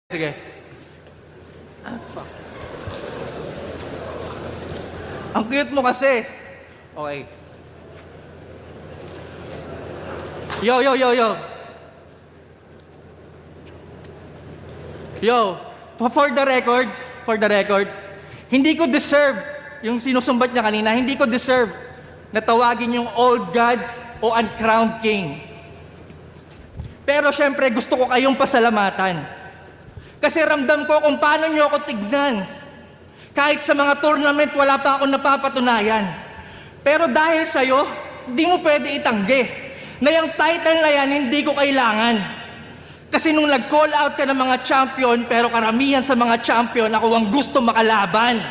Sige. Fuck. Ang cute mo kasi. Okay. Yo. Yo, for the record, hindi ko deserve yung sinusumbat niya kanina, hindi ko deserve na tawagin yung old god o uncrowned king. Pero syempre gusto ko kayong pasalamatan. Kasi ramdam ko kung paano nyo ako tignan. Kahit sa mga tournament, wala pa akong napapatunayan. Pero dahil sa'yo, hindi mo pwede itanggi na yung title na yan, hindi ko kailangan. Kasi nung nag-call out ka ng mga champion, pero karamihan sa mga champion, ako ang gusto makalaban.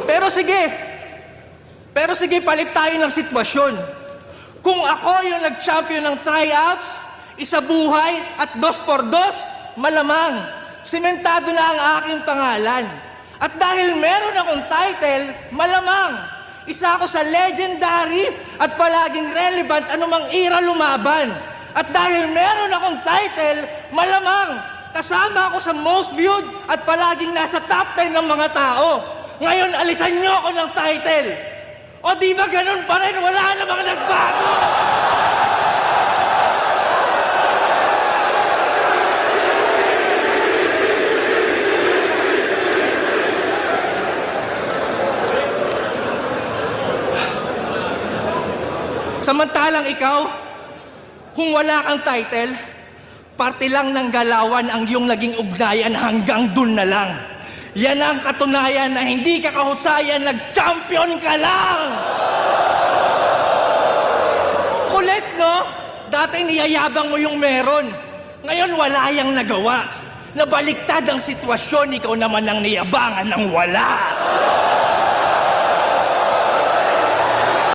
Pero sige, palit tayo ng sitwasyon. Kung ako yung nag-champion ng tryouts, isa buhay at 2x2, malamang, simentado na ang aking pangalan. At dahil meron akong title, malamang, isa ako sa legendary at palaging relevant anumang era lumaban. At dahil meron akong title, malamang, kasama ako sa most viewed at palaging nasa top 10 ng mga tao. Ngayon, alisan niyo ako ng title. O di ba ganun pa rin? Wala namang nagbago! Samantalang ikaw, kung wala kang title, parte lang ng galawan ang iyong naging ugnayan hanggang dun na lang. Yan ang katunayan na hindi ka kahusayan, nag-champion ka lang! Kulit, no? Dati niyayabang mo yung meron. Ngayon wala yang nagawa. Nabaliktad ang sitwasyon, ikaw naman ang niyabangan ng wala.